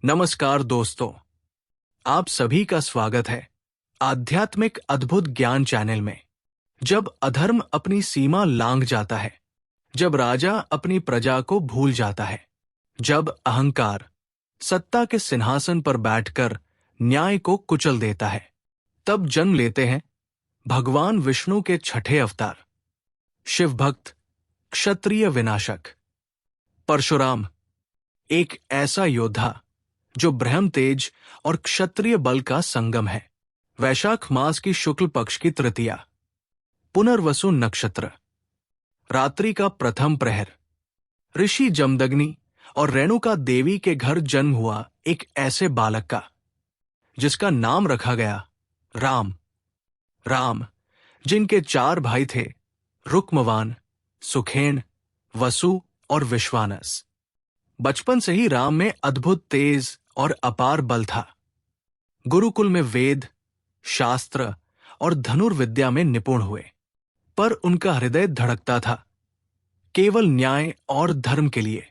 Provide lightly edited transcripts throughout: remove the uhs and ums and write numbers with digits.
नमस्कार दोस्तों, आप सभी का स्वागत है आध्यात्मिक अद्भुत ज्ञान चैनल में। जब अधर्म अपनी सीमा लांघ जाता है, जब राजा अपनी प्रजा को भूल जाता है, जब अहंकार सत्ता के सिंहासन पर बैठकर न्याय को कुचल देता है, तब जन्म लेते हैं भगवान विष्णु के छठे अवतार, शिव भक्त, क्षत्रिय विनाशक परशुराम। एक ऐसा योद्धा जो ब्रह्म तेज और क्षत्रिय बल का संगम है। वैशाख मास की शुक्ल पक्ष की तृतीया, पुनर्वसु नक्षत्र, रात्रि का प्रथम प्रहर, ऋषि जमदग्नि और रेणुका देवी के घर जन्म हुआ एक ऐसे बालक का जिसका नाम रखा गया राम। राम, जिनके 4 भाई थे, रुक्मवान, सुखेन, वसु और विश्वानस। बचपन से ही राम में अद्भुत तेज और अपार बल था। गुरुकुल में वेद, शास्त्र और धनुर्विद्या में निपुण हुए, पर उनका हृदय धड़कता था केवल न्याय और धर्म के लिए।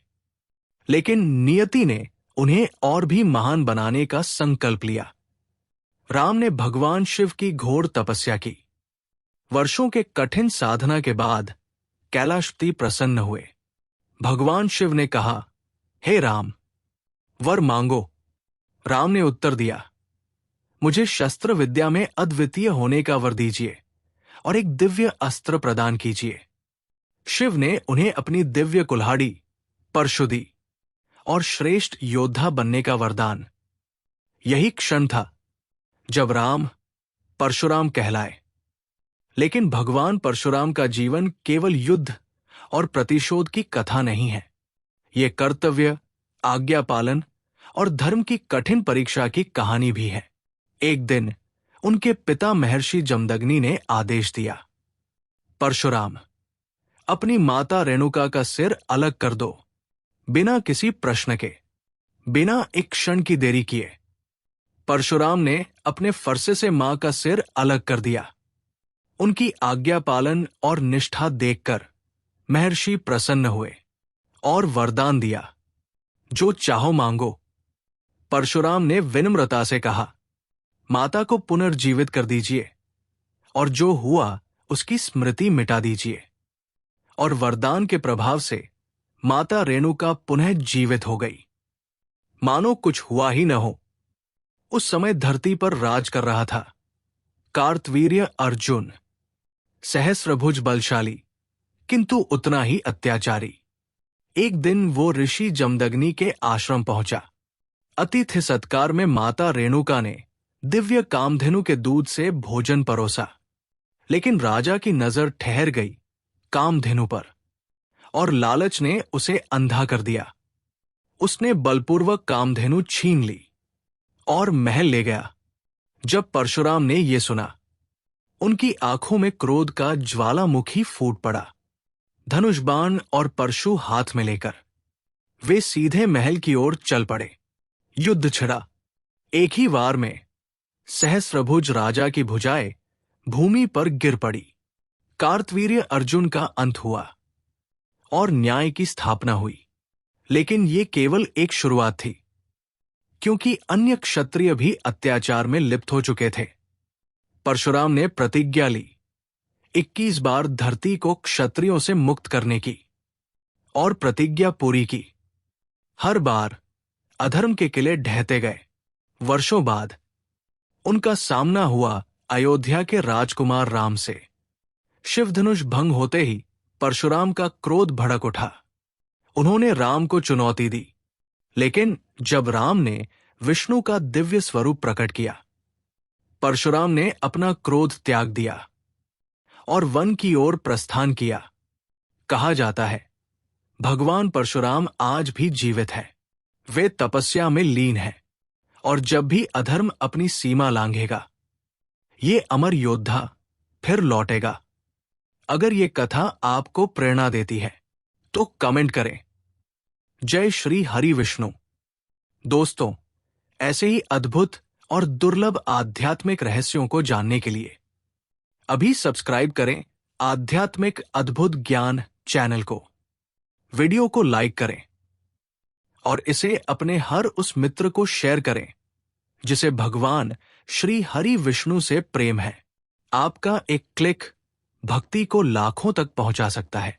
लेकिन नियति ने उन्हें और भी महान बनाने का संकल्प लिया। राम ने भगवान शिव की घोर तपस्या की। वर्षों के कठिन साधना के बाद कैलाशपति प्रसन्न हुए। भगवान शिव ने कहा, हे राम, वर मांगो। राम ने उत्तर दिया, मुझे शस्त्र विद्या में अद्वितीय होने का वर दीजिए और एक दिव्य अस्त्र प्रदान कीजिए। शिव ने उन्हें अपनी दिव्य कुल्हाड़ी परशु दी और श्रेष्ठ योद्धा बनने का वरदान। यही क्षण था जब राम परशुराम कहलाए। लेकिन भगवान परशुराम का जीवन केवल युद्ध और प्रतिशोध की कथा नहीं है। ये कर्तव्य, आज्ञा पालन और धर्म की कठिन परीक्षा की कहानी भी है। एक दिन उनके पिता महर्षि जमदग्नि ने आदेश दिया, परशुराम, अपनी माता रेणुका का सिर अलग कर दो, बिना किसी प्रश्न के, बिना एक क्षण की देरी किए। परशुराम ने अपने फरसे से मां का सिर अलग कर दिया। उनकी आज्ञा पालन और निष्ठा देखकर महर्षि प्रसन्न हुए और वरदान दिया, जो चाहो मांगो। परशुराम ने विनम्रता से कहा, माता को पुनर्जीवित कर दीजिए और जो हुआ उसकी स्मृति मिटा दीजिए। और वरदान के प्रभाव से माता रेणुका पुनः जीवित हो गई, मानो कुछ हुआ ही न हो। उस समय धरती पर राज कर रहा था कार्तवीर्य अर्जुन, सहस्रभुज बलशाली किंतु उतना ही अत्याचारी। एक दिन वो ऋषि जमदग्नि के आश्रम पहुंचा। अतिथि सत्कार में माता रेणुका ने दिव्य कामधेनु के दूध से भोजन परोसा। लेकिन राजा की नजर ठहर गई कामधेनु पर और लालच ने उसे अंधा कर दिया। उसने बलपूर्वक कामधेनु छीन ली और महल ले गया। जब परशुराम ने यह सुना, उनकी आंखों में क्रोध का ज्वालामुखी फूट पड़ा। धनुष बाण और परशु हाथ में लेकर वे सीधे महल की ओर चल पड़े। युद्ध छिड़ा। एक ही वार में सहस्रभुज राजा की भुजाएं भूमि पर गिर पड़ी। कार्तवीर्य अर्जुन का अंत हुआ और न्याय की स्थापना हुई। लेकिन ये केवल एक शुरुआत थी, क्योंकि अन्य क्षत्रिय भी अत्याचार में लिप्त हो चुके थे। परशुराम ने प्रतिज्ञा ली 21 बार धरती को क्षत्रियों से मुक्त करने की, और प्रतिज्ञा पूरी की। हर बार अधर्म के किले ढहते गए। वर्षों बाद उनका सामना हुआ अयोध्या के राजकुमार राम से। शिवधनुष भंग होते ही परशुराम का क्रोध भड़क उठा। उन्होंने राम को चुनौती दी। लेकिन जब राम ने विष्णु का दिव्य स्वरूप प्रकट किया, परशुराम ने अपना क्रोध त्याग दिया और वन की ओर प्रस्थान किया। कहा जाता है, भगवान परशुराम आज भी जीवित है। वे तपस्या में लीन हैं और जब भी अधर्म अपनी सीमा लांघेगा, ये अमर योद्धा फिर लौटेगा। अगर ये कथा आपको प्रेरणा देती है तो कमेंट करें, जय श्री हरि विष्णु। दोस्तों, ऐसे ही अद्भुत और दुर्लभ आध्यात्मिक रहस्यों को जानने के लिए अभी सब्सक्राइब करें आध्यात्मिक अद्भुत ज्ञान चैनल को। वीडियो को लाइक करें और इसे अपने हर उस मित्र को शेयर करें जिसे भगवान श्री हरि विष्णु से प्रेम है। आपका एक क्लिक भक्ति को लाखों तक पहुंचा सकता है।